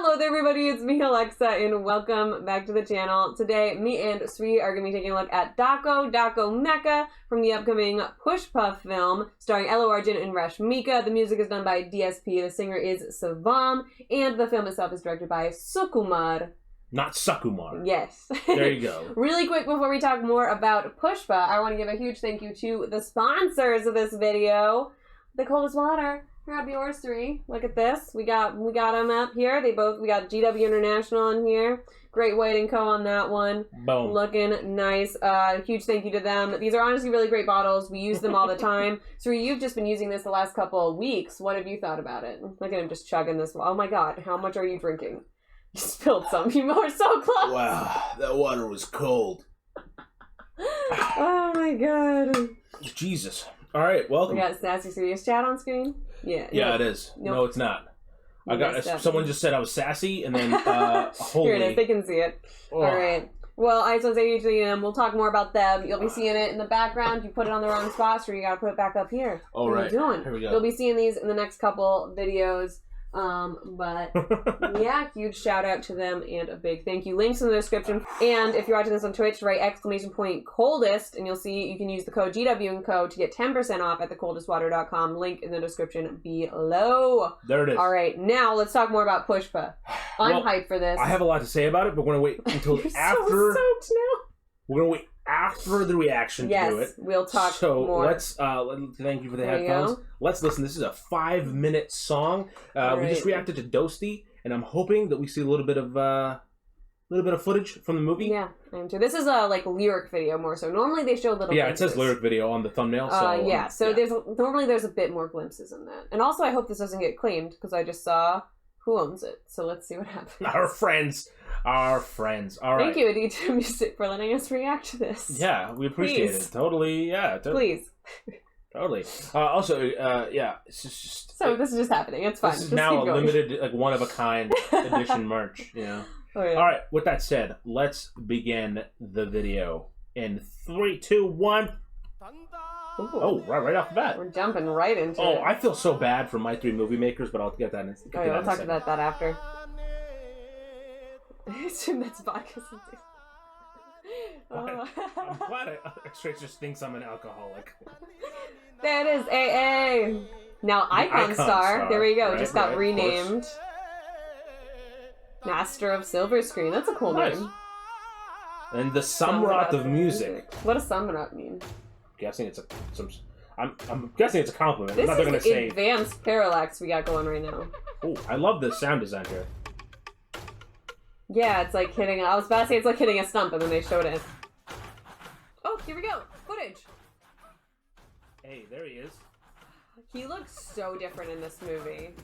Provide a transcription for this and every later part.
Hello there everybody, it's me Alexa and welcome back to the channel. Today, me and Sri are going to be taking a look at Daakko Daakko Meka from the upcoming Pushpa film starring Allu Arjun and Rashmika. The music is done by DSP, the singer is Sivam, and the film itself is directed by Sukumar. Not Sukumar. Yes. There you go. Really quick before we talk more about Pushpa, I want to give a huge thank you to the sponsors of this video. The Coldest Water. Grab yours, Sri. Look at this. We got them up here. We got GW International on here. Great White & Co. on that one. Boom. Looking nice. Huge thank you to them. These are honestly really great bottles. We use them all the time. Sri, you've just been using this the last couple of weeks. What have you thought about it? Look at him just chugging this. Oh my god, how much are you drinking? You spilled some. You were so close. Wow, that water was cold. Oh my god. Jesus. All right, welcome. We got Sassy Serious Chat on screen. Yeah. Yeah, it is. Nope. No, it's not. I got. Someone just said I was sassy, and then holy. Here it is. They can see it. Oh. All right. Well, I suppose we'll talk more about them. You'll be seeing it in the background. You put it on the wrong spot, so you got to put it back up here. All right. What are you doing? Here we go. You'll be seeing these in the next couple videos. But yeah, huge shout out to them and a big thank you. Links in the description. And if you're watching this on Twitch, write !coldest and you'll see you can use the code GW&Co to get 10% off at thecoldestwater.com. Link in the description below. There it is. All right, now let's talk more about Pushpa. I'm hyped for this. I have a lot to say about it, but we're gonna wait until You're after. So soaked now. We're gonna wait after the reaction to do it. Yes, we'll talk So more. let's thank you for the headphones. Let's listen. This is a 5-minute song. We just reacted to Dosti, and I'm hoping that we see a little bit of footage from the movie. Yeah, I am too. This is a lyric video more so. Normally they show little. Yeah, glimpses. it says lyric video on the thumbnail. So yeah. So normally there's a bit more glimpses in that, and also I hope this doesn't get claimed because I just saw who owns it. So let's see what happens. Our friends. All right. Thank you, Aditya Music, for letting us react to this. Yeah, we appreciate it. Totally. Yeah. Please. Totally. Also, yeah, it's just. So this is just happening. It's fine. This is just now keep a going. limited, one of a kind edition merch. You know. Oh, yeah. All right. With that said, let's begin the video in 3, 2, 1. Ooh. Oh, right off the bat. We're jumping right into it. Oh, I feel so bad for my 3 movie makers, but I'll get that in a second. We'll talk about that after. I assume that's vodka. I'm glad X-Ray just thinks I'm an alcoholic. There it is, AA. Now Icon Star. There we go. Just got renamed. Master of Silver Screen. That's a cool name. And the Samrat of music. What does Samrat mean? I'm guessing it's a compliment. This I'm not going to say advanced parallax we got going right now. Oh, I love the sound design here. Yeah, it's like hitting. I was about to say it's like hitting a stump, and then they showed it. Oh, here we go. Footage. Hey, there he is. He looks so different in this movie.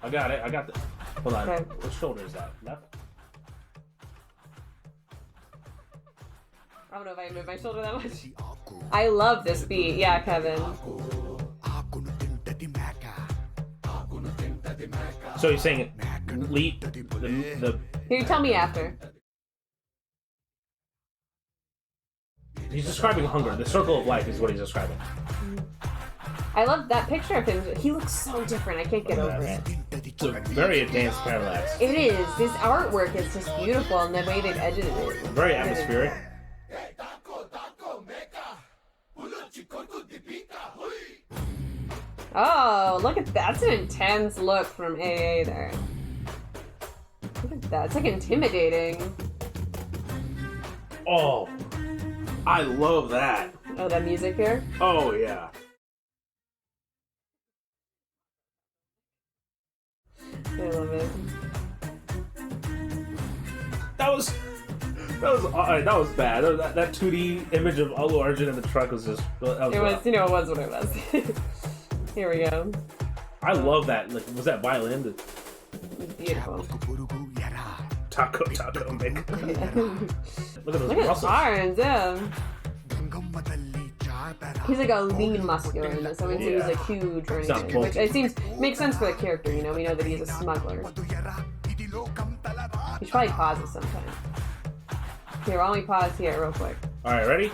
I got it. I got the. Hold on. Okay. Which shoulder is that? Left? I don't know if I can move my shoulder that much. I love this beat. Yeah, Kevin. So you're saying the Here, tell me after. He's describing hunger. The circle of life is what he's describing. I love that picture of him. He looks so different. I can't get over it. It's a very advanced parallax. It is. This artwork is just beautiful, and the way they've edited it. Very atmospheric. Oh, look at that. That's an intense look from AA there. Look at that. It's like intimidating. Oh, I love that. Oh, that music here? Oh, yeah. I love it. That was bad. That 2D image of Allu Arjun in the truck was just. It was, it was what it was. Here we go. I love that. Like, was that violin? Beautiful. Daakko Daakko Meka. Look at those Look at his muscles. arms, yeah. He's like a lean muscular in this. I wouldn't say he's like huge or anything. Which it seems makes sense for the character, you know. We know that he's a smuggler. You should probably pause it sometime. Here, why don't we pause here real quick? Alright, ready?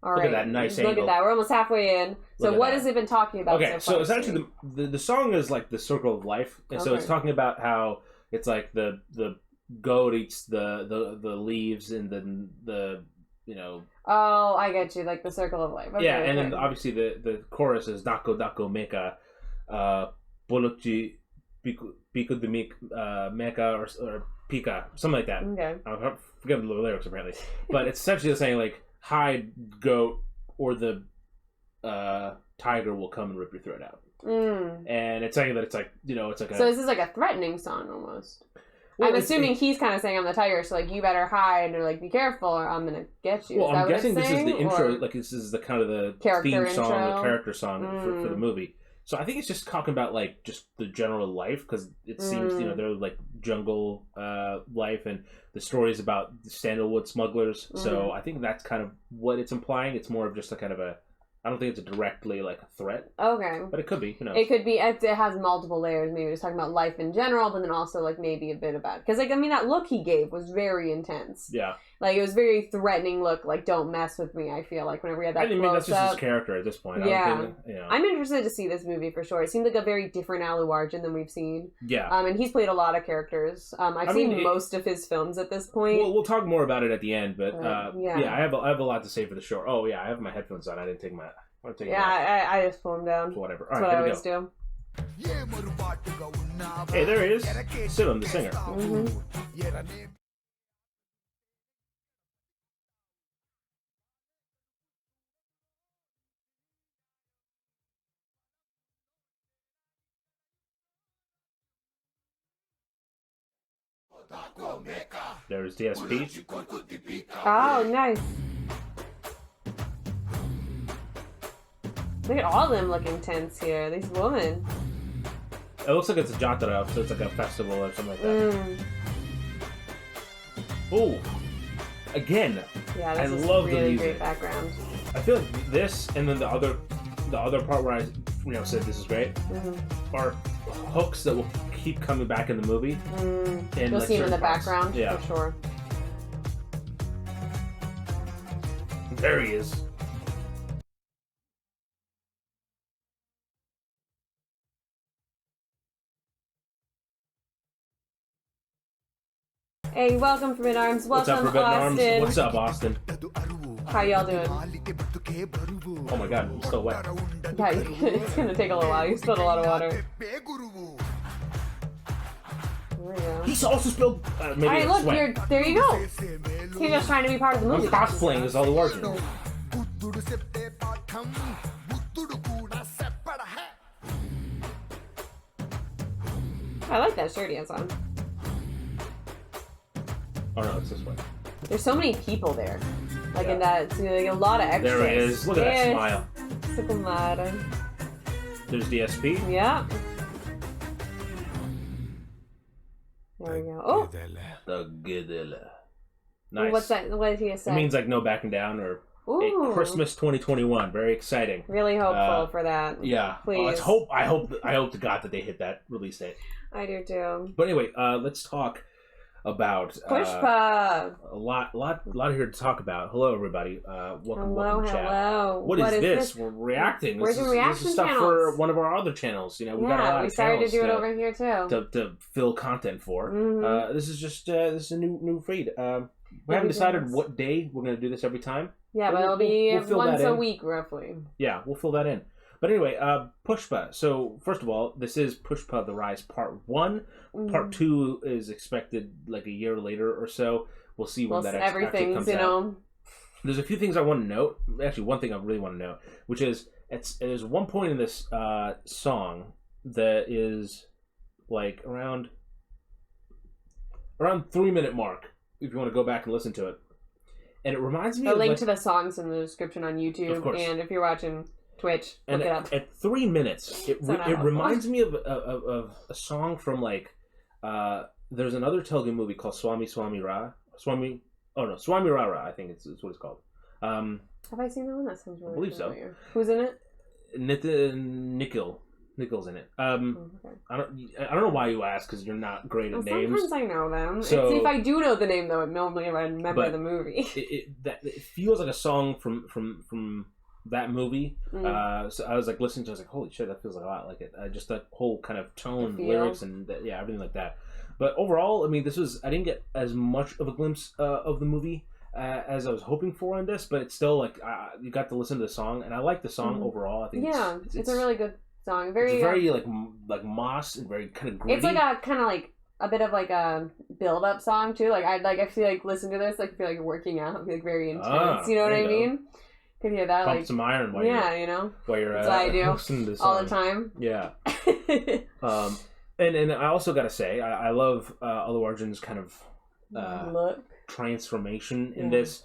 All Look right. at that nice Look angle. at that. We're almost halfway in. So what has it been talking about? Okay, so it's actually the song is like the circle of life, and so it's talking about how it's like the goat eats the leaves, and then the Oh, I get you, like the circle of life. Okay, yeah, and then obviously the chorus is Daakko Daakko Meka, Bolochi Pico de Meka or Pika, something like that. Okay. I forget the lyrics apparently, but it's essentially saying like, "Hide, goat, or the tiger will come and rip your throat out." And it's saying that it's like it's like so this is like a threatening song almost. Well, I'm assuming he's kind of saying I'm the tiger, so like you better hide or like be careful or I'm gonna get you. Well, I'm guessing this is the intro, or... like this is the kind of the theme song, the character song for the movie. So I think it's just talking about like just the general life, because it seems they're like jungle life, and the story is about the sandalwood smugglers. So I think that's kind of what it's implying. It's more of just a kind of a. I don't think it's directly like a threat. Okay. But it could be. Who knows? It could be. It has multiple layers. Maybe just talking about life in general, but then also like maybe a bit about because like I mean that look he gave was very intense. Yeah. Like it was very threatening look. Like don't mess with me. I feel like whenever we had that. I mean that's just his character at this point. Yeah. I'm interested to see this movie for sure. It seems like a very different Allu Arjun than we've seen. Yeah. And he's played a lot of characters. I've seen most of his films at this point. We'll talk more about it at the end, but I have a lot to say for the short. Oh yeah, I have my headphones on. I didn't take my. I just pull them down. Whatever. That's what I always do. Hey, there he is. Sivam, the singer. There's DSP. Oh, nice. Look at all of them looking tense here. These women. It looks like it's a jatara, so it's like a festival or something like that. Oh, again. Yeah, this is love really great background. I feel like this and then the other part where I said this is great are hooks that will keep coming back in the movie. And you'll see them in the background for sure. There he is. Hey, welcome Forbidden Arms. Welcome, Austin. What's up, Austin? How y'all doing? Oh my god, I'm still wet. Yeah, it's gonna take a little while. You spilled a lot of water. There we go. He's also spilled maybe Alright, look, there you go. He's just trying to be part of the movie. I'm cosplaying as Allu Arjun. I like that shirt he has on. Oh no, it's this way. There's so many people there. Like in that, it's like a lot of extras. There he is. Look at that smile. Sukumar. There's DSP. Yeah. There we go. Oh. The Gedela. Nice. What's that? What did he say? It means like no backing down or a Christmas 2021. Very exciting. Really hopeful for that. Yeah. Please. I hope to God that they hit that release date. I do too. But anyway, let's talk about Pushpa. A lot here to talk about. Hello, everybody. Welcome hello. Chat. What is this? We're reacting. Where's the reaction This is stuff for one of our other channels. We got a lot of started to do it over here too to fill content for. This is just this is a new feed. We haven't decided what day we're going to do this every time. Yeah, but it'll be once a week roughly. Yeah, we'll fill that in. But anyway, Pushpa. So, first of all, this is Pushpa The Rise Part 1. Part 2 is expected like a year later or so. We'll see when that actually comes out. There's a few things I want to note. Actually, one thing I really want to note, which is there's one point in this song that is like around 3-minute mark, if you want to go back and listen to it. And it reminds me of... A link to the songs in the description on YouTube. Of course. And if you're watching... Twitch. Look it up. At 3 minutes, it reminds me of a song from like there's another Telugu movie called Swami Ra. Swami Rara, I think it's what it's called. Have I seen that one? That sounds really I believe familiar. Who's in it? Nikhil's in it. Okay. I don't know why you ask because you're not great at names. Sometimes I know them. So, if I do know the name though, normally I remember the movie. It feels like a song from that movie. So I was like listening to it, I was like, holy shit, that feels like a lot like it. Just that whole kind of tone, lyrics, and everything like that. But overall, I mean, I didn't get as much of a glimpse of the movie as I was hoping for in this, but it's still like you got to listen to the song, and I like the song overall. I think it's a really good song. It's very like Moss and very kind of gritty. It's like a kind of like a bit of like a build up song too. Like I feel like listen to this, like feel like you're working out, I feel like very intense. You know what I mean? Could hear that. Pump like some iron while you know while you're that's what I do listening to the all song. the time. Yeah. And I also got to say, I love Allu Arjun's kind of look transformation in this,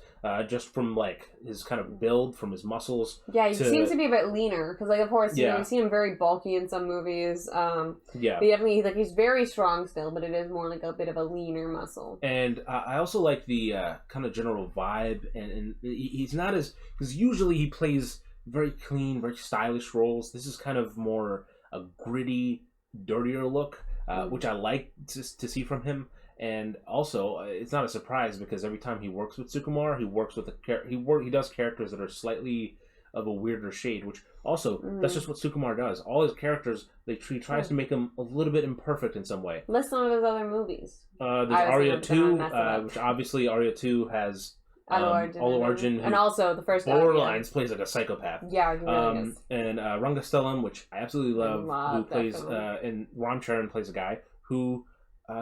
just from like his kind of build, from his muscles. Yeah, he seems to be a bit leaner because, like, of course, you know, we see him very bulky in some movies. But definitely, he's very strong still, but it is more like a bit of a leaner muscle. And I also like the kind of general vibe, and he's not as, because usually he plays very clean, very stylish roles. This is kind of more a gritty, dirtier look, which I like to see from him. And also, it's not a surprise because every time he works with Sukumar, he works with he does characters that are slightly of a weirder shade. Which also, that's just what Sukumar does. All his characters, he tries to make them a little bit imperfect in some way. List some of his other movies. There's Arya 2, which obviously Arya 2, has Allu Arjun, and also the first borderlines plays like a psychopath. Yeah, he really is. And Rangastelam, which I absolutely love, who plays and Ram Charan plays a guy who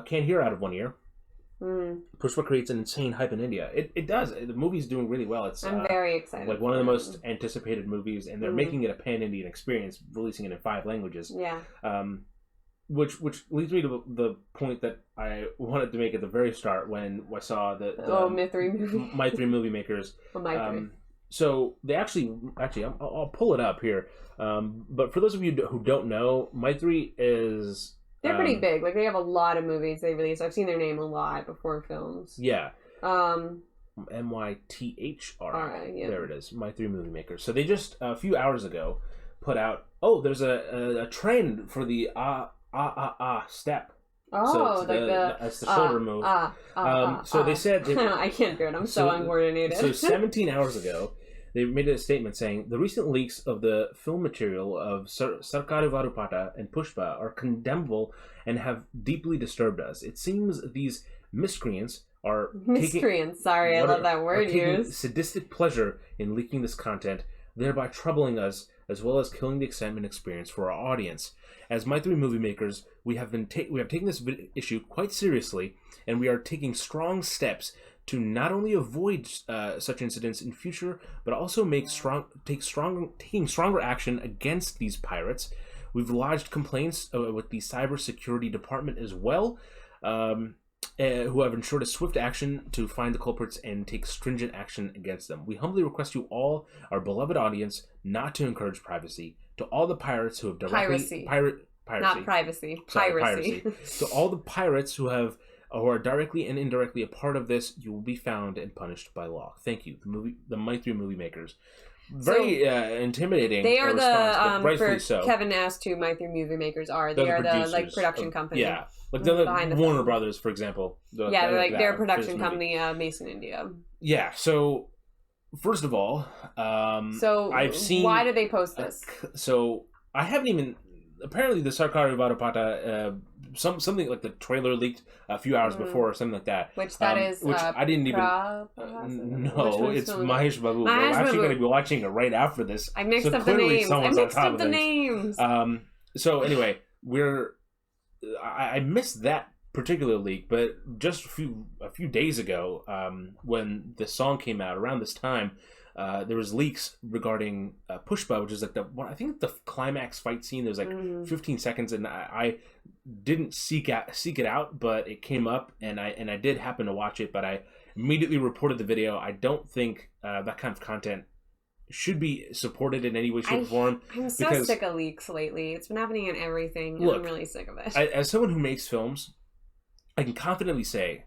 can't hear out of one ear. Pushpa creates an insane hype in India. It does. The movie's doing really well. I'm very excited. Like one of the most anticipated movies, and they're making it a pan-Indian experience, releasing it in 5 languages. Yeah. Which leads me to the point that I wanted to make at the very start when I saw the My3 movie makers. So they actually, I'll pull it up here. But for those of you who don't know, My3 is. They're pretty big. Like, they have a lot of movies they release. I've seen their name a lot before films. Yeah. MYTHR. Yeah. There it is. My3 Movie Makers. So they just, a few hours ago, put out, there's a trend for the step. Oh, so it's the shoulder move. So they said... I can't do it. I'm so uncoordinated. So 17 hours ago, they made a statement saying, the recent leaks of the film material of Sarkari Varupata and Pushpa are condemnable and have deeply disturbed us. It seems these miscreants are I love that word used. Sadistic pleasure in leaking this content, thereby troubling us as well as killing the excitement experience for our audience. As My3 Movie Makers, we have taken this issue quite seriously, and we are taking strong steps to not only avoid such incidents in future, but also taking stronger action against these pirates. We've lodged complaints with the cybersecurity department as well, who have ensured a swift action to find the culprits and take stringent action against them. We humbly request you all, our beloved audience, not to encourage piracy. To all the pirates who have directly piracy, not privacy, piracy. To all the pirates who are directly and indirectly a part of this, you will be found and punished by law. Thank you, the My3 Movie Makers. Very intimidating. They are rightfully so. Kevin asked who My3 Movie Makers are. They are the production company. Yeah, like the Warner Brothers, for example. They're a production company based in India. Yeah. So first of all, I've seen. Why did they post this? So I haven't even. Apparently, the Sarkari Varupata, something like the trailer leaked a few hours before, or something like that. Which is, which I didn't even. No, it's Mahesh Babu. We're actually going to be watching it right after this. I mixed up the names. So anyway, I missed that particular leak, but just a few days ago, when the song came out around this time. There was leaks regarding Pushpa, which is like I think the climax fight scene. There's like 15 seconds, and I didn't seek it out, but it came up, and I did happen to watch it. But I immediately reported the video. I don't think that kind of content should be supported in any way, shape, or form. I'm so sick of leaks lately. It's been happening in everything. And I'm really sick of it. As someone who makes films, I can confidently say.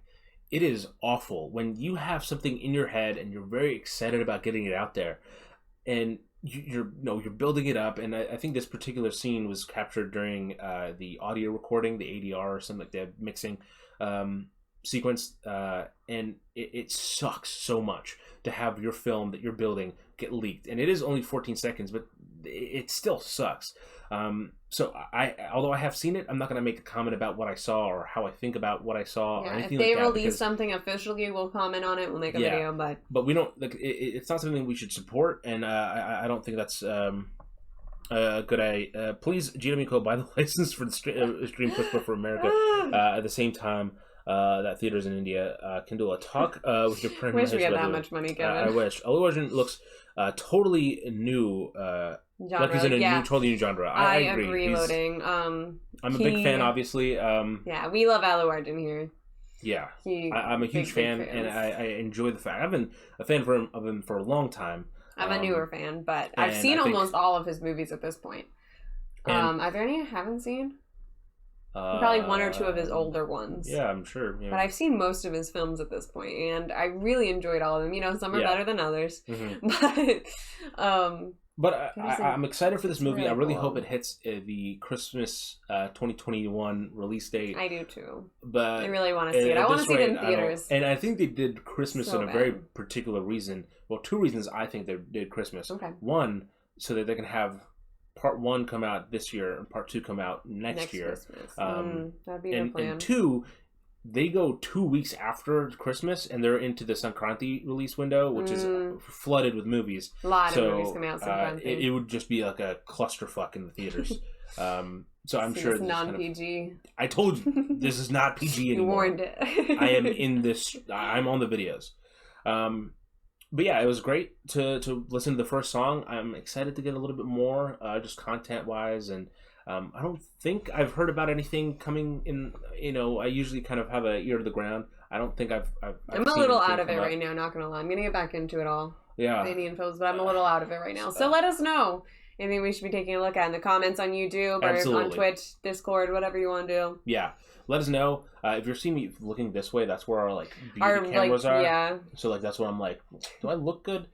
It is awful when you have something in your head and you're very excited about getting it out there, and you're building it up. And I think this particular scene was captured during the audio recording, the ADR or something like that, mixing sequence, and it sucks so much to have your film that you're building get leaked, and it is only 14 seconds, but it still sucks. So although I have seen it, I'm not going to make a comment about what I saw or how I think about what I saw or anything if they like that. release something officially, we'll comment on it. We'll make a video, but we don't like. It's not something we should support, and I don't think that's good idea. Please, GW Co. buy the license for the stream Pushpa for America. At the same time, that theaters in India can do a talk with your friend. Wish we had that much money, Kevin. I wish. Allu Arjun looks totally new. Genre, like he's in a totally new genre. I agree. Loading. I'm a big fan, obviously. Yeah, we love Allu Arjun here. Yeah, I'm a huge fan, and I enjoy the fact. I've been a fan of him for a long time. I'm a newer fan, but I've seen almost all of his movies at this point. Are there any I haven't seen? Probably one or two of his older ones. Yeah, I'm sure. Yeah. But I've seen most of his films at this point, and I really enjoyed all of them. You know, some are better than others. Mm-hmm. But I'm excited for this movie. Really I really cool. hope it hits the Christmas 2021 release date. I do too. But I really want to see it. I want to see it in theaters. And I think they did Christmas in a very particular reason. Well, two reasons I think they did Christmas. Okay. One, so that they can have part 1 come out this year and part 2 come out next year. Christmas. That'd be the plan. And 2, they go 2 weeks after Christmas, and they're into the Sankranti release window, which is flooded with movies. A lot of movies coming out Sankranti. It would just be like a clusterfuck in the theaters. So I'm sure it's non-PG. I told you, this is not PG anymore. You warned it. I am in this. I'm on the videos. But yeah, it was great to listen to the first song. I'm excited to get a little bit more, just content-wise, and I don't think I've heard about anything coming in. You know, I usually kind of have an ear to the ground. I don't think I've I'm a little out of it right now, not gonna lie. I'm gonna get back into it all. Yeah. The Indian films, but I'm a little out of it right now. So let us know anything we should be taking a look at in the comments on YouTube or on Twitch, Discord, whatever you want to do. Yeah. Let us know. If you're seeing me looking this way, that's where our beauty cameras are. Yeah. So that's what I'm like, do I look good?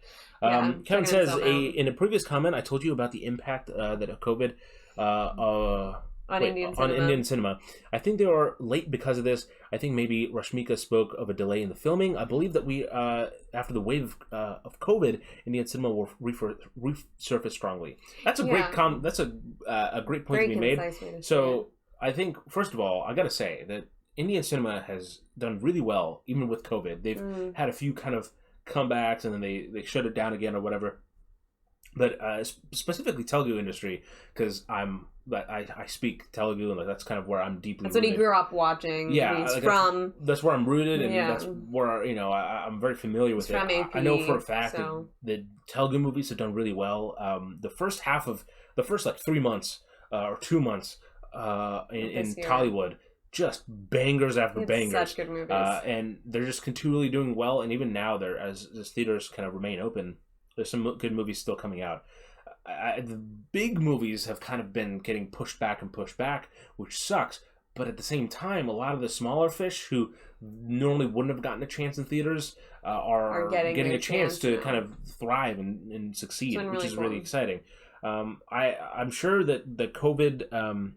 Kevin says, in a previous comment, I told you about the impact that COVID on Indian cinema. I think they are late because of this. I think maybe Rashmika spoke of a delay in the filming. I believe that we, after the wave of COVID, Indian cinema will resurface strongly. That's a great That's a great point to be made. So I think, first of all, I gotta say that Indian cinema has done really well, even with COVID. They've had a few kind of comebacks, and then they shut it down again or whatever. But specifically Telugu industry, because I speak Telugu, and that's kind of where I'm deeply That's rooted. What he grew up watching. Yeah, that's where I'm rooted, and that's where I'm very familiar with it. AP, I know for a fact that the Telugu movies have done really well. The first 3 months or 2 months in Tollywood, just bangers after bangers. Such good movies, and they're just continually doing well. And even now, as theaters kind of remain open, there's some good movies still coming out. The big movies have kind of been getting pushed back, which sucks. But at the same time, a lot of the smaller fish who normally wouldn't have gotten a chance in theaters are getting a chance to kind of thrive and succeed, which is really exciting. I'm sure that the COVID,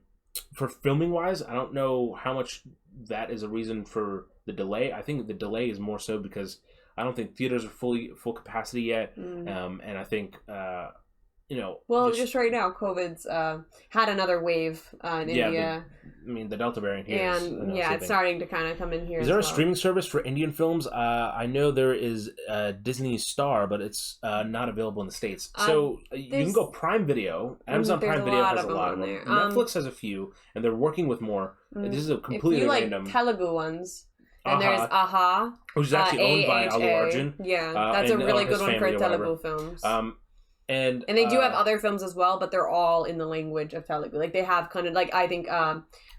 for filming wise, I don't know how much that is a reason for the delay. I think the delay is more so because I don't think theaters are full capacity yet, and I think just right now, COVID's had another wave in India. The Delta variant here, and it's starting to kind of come in here. Is there a streaming service for Indian films? I know there is Disney Star, but it's not available in the States. So you can go Prime Video. Amazon Prime Video has a lot of them. Netflix has a few, and they're working with more. This is a completely random. Telugu ones. And there's Aha, which is actually owned by Allu Arjun. Yeah, that's a really good one for Telugu films. And they do have other films as well, but they're all in the language of Telugu. They have kind of I think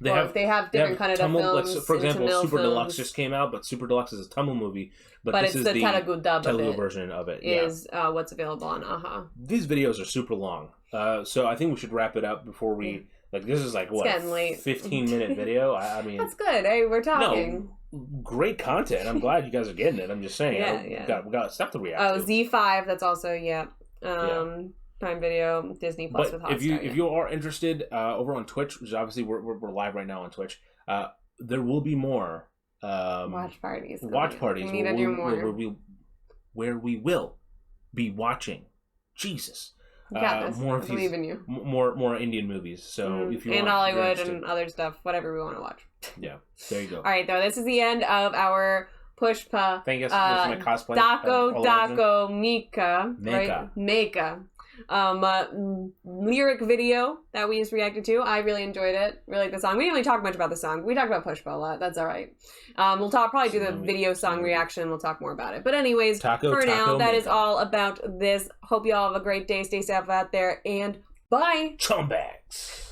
they have different kind of films. For example, Super Deluxe just came out, but Super Deluxe is a Tamil movie, but this is the Telugu dub version of it. Is what's available on Aha. These videos are super long, so I think we should wrap it up before we this is what, 15-minute video. I mean, that's good. Hey, we're talking. No, great content. I'm glad you guys are getting it. I'm just saying. We got stuff to react to. Z5. That's also Prime Video, Disney Plus with Hotstar. If you are interested, over on Twitch, which obviously we're live right now on Twitch, there will be more watch parties. We need to do more. Where we will be watching Jesus. You got this. More I of believe these, in you. More Indian movies. So if you and want, Hollywood and other stuff, whatever we want to watch. Yeah, there you go. All right, though, this is the end of our Pushpa. Thank you. My cosplay. Daakko Daakko Meka. Meka. Right? Meka. Lyric video that we just reacted to. I really enjoyed it. Really like the song. We didn't really talk much about the song. We talked about Pushpa a lot. That's all right. We'll probably do the video song reaction. We'll talk more about it. But anyways, for now, that is all about this. Hope you all have a great day. Stay safe out there, and bye. Chumbags.